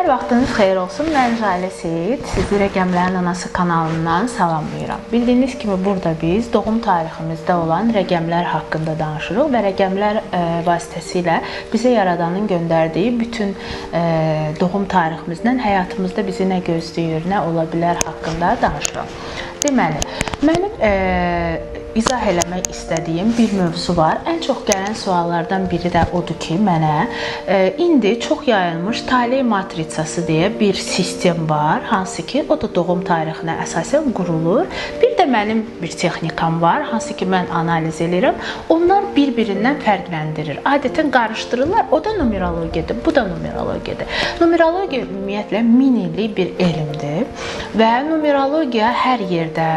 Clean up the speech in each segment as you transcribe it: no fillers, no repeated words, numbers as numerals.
vaxtınız xeyir olsun. Mən Jalə Seyid. Sizi Rəqəmlərin Anası kanalından salamlayıram. Bildiyiniz kimi burada biz doğum tariximizdə olan rəqəmlər haqqında danışırıq və rəqəmlər vasitəsilə bizə Yaradanın göndərdiyi bütün doğum tariximizdən həyatımızda bizi nə gözləyir, nə ola bilər haqqında danışırıq. Deməli, mənim izah eləmək istədiyim bir mövzu var. Ən çox gələn suallardan biri də odur ki, mənə indi çox yayılmış taley matritsası deyə bir sistem var, hansı ki, o da doğum tarixinə əsasən qurulur. Bir də mənim bir texnikam var, hansı ki, mən analiz edirəm. Onlar bir-birindən fərqləndirir. Adətən qarışdırırlar, o da numerologiyadır, bu da numerologiyadır. Numerologiya ümumiyyətlə 1000 illik bir elmdir və numerologiya hər yerdə,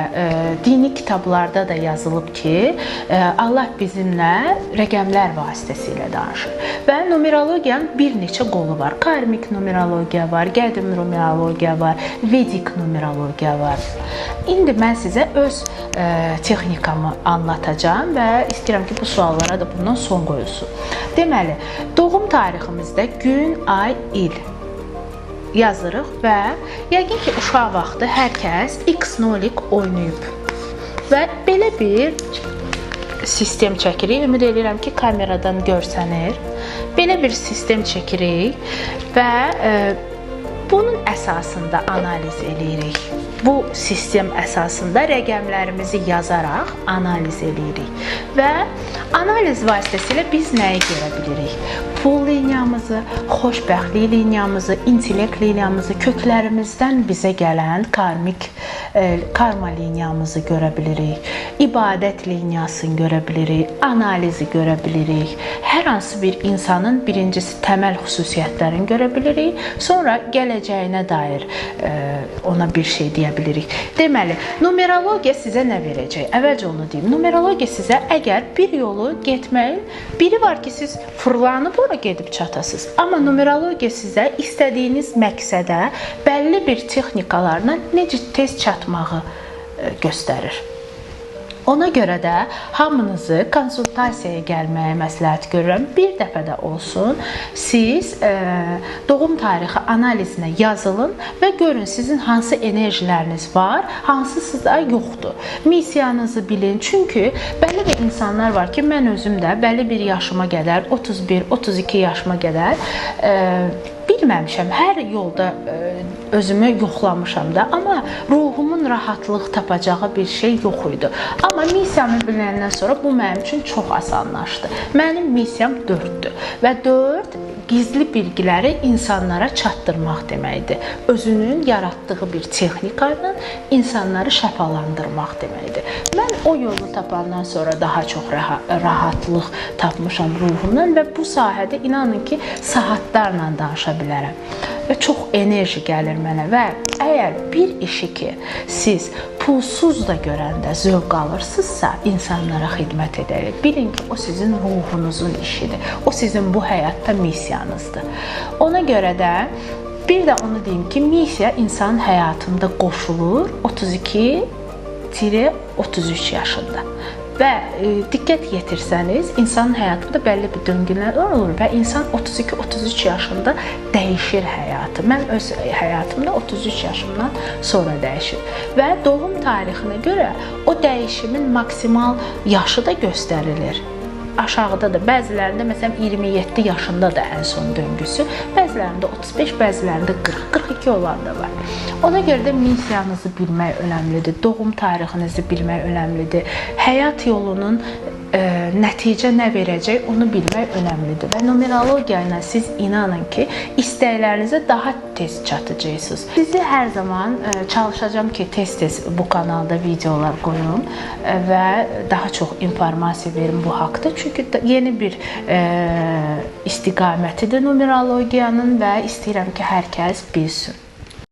dini kitablarda da yazılıb ki, Allah bizimlə rəqəmlər vasitəsilə danışır. Və numerologiyanın bir neçə qolu var. Karmik numerologiya var, qədim numerologiya var, vedik numerologiya var. İndi mən sizə öz texnikamı anlatacağım və istəyirəm ki, bu suallara da bundan son qoyulsun. Deməli, doğum tariximizdə gün, ay, il yazırıq və yəqin ki, uşaq vaxtı hər kəs X-nolik oynayıb. Və belə bir sistem çəkirik. Ümid edirəm ki, kameradan görsənir. Belə bir sistem çəkirik və bunun əsasında analiz edirik. Bu sistem əsasında rəqəmlərimizi yazaraq analiz edirik. Və analiz vasitəsilə biz nəyi görə bilirik? Pul liniyamızı, xoşbəxtlik liniyamızı, intellekt liniyamızı, köklərimizdən bizə gələn karma liniyamızı görə bilirik. İbadət liniyasını görə bilirik, analizi görə bilirik. Hər hansı bir insanın birincisi təməl xüsusiyyətlərini görə bilirik. Sonra gələcəyinə dair ona bir şey deyə bilirik. Deməli, numerologiya sizə nə verəcək? Əvvəlcə onu deyim. Numerologiya sizə əgər bir yolu getməyin, biri var ki, siz fırlanıb ora gedib çatasınız. Amma numerologiya sizə istədiyiniz məqsədə bəlli bir texnikalarla necə tez çatmağı göstərir. Ona görə də hamınızı konsultasiyaya gəlməyə məsləhət görürəm. Bir dəfə də olsun, siz doğum tarixi analizinə yazılın və görün sizin hansı enerjiləriniz var, hansısı da yoxdur. Missiyanızı bilin. Çünki bəlli bir insanlar var ki, mən özüm də bəlli bir yaşıma qədər, 31-32 yaşıma qədər bilməmişəm, hər yolda özümü yoxlamışam da, amma ruhumun rahatlıq tapacağı bir şey yox idi. Amma missiyamı biləndən sonra bu mənim üçün çox asanlaşdı. Mənim missiyam 4-dür və 4 gizli bilgiləri insanlara çatdırmaq deməkdir. Özünün yaratdığı bir texnika ilə insanları şəfalandırmaq deməkdir. Mən o yolu tapandan sonra daha çox rahatlıq tapmışam ruhumdan və bu sahədə inanın ki, saatlarla danışa bilərəm. Və çox enerji gəlir mənə və əgər bir işi ki, siz pulsuz da görəndə zövq alırsınızsa, insanlara xidmət edək. Bilin ki, o sizin ruhunuzun işidir. O sizin bu həyatda missiyanızdır. Ona görə də bir də onu deyim ki, missiya insanın həyatında qoşulur 32-33 yaşında. Və diqqət yetirsəniz, insanın həyatında bəlli bir döngülər olur və insan 32-33 yaşında dəyişir həyatı. Mən öz həyatımda 33 yaşımdan sonra dəyişir. Və doğum tarixinə görə o dəyişimin maksimal yaşı da göstərilir. Aşağıda da, bəzilərində məsələn 27 yaşında da ən son döngüsü, bəzilərində 35, bəzilərində 40, 42 olan da var. Ona görə də missiyanızı bilmək önəmlidir, doğum tarixinizi bilmək önəmlidir, həyat yolunun nəticə nə verəcək, onu bilmək önəmlidir. Və numerologiya ilə siz inanın ki, istəklərinizə daha tez çatacaqsınız. Sizi hər zaman çalışacağım ki, tez-tez bu kanalda videolar qoyum və daha çox informasiya verim bu haqda. Çünki yeni bir istiqamətidir numerologiyanın və istəyirəm ki, hər kəs bilsin.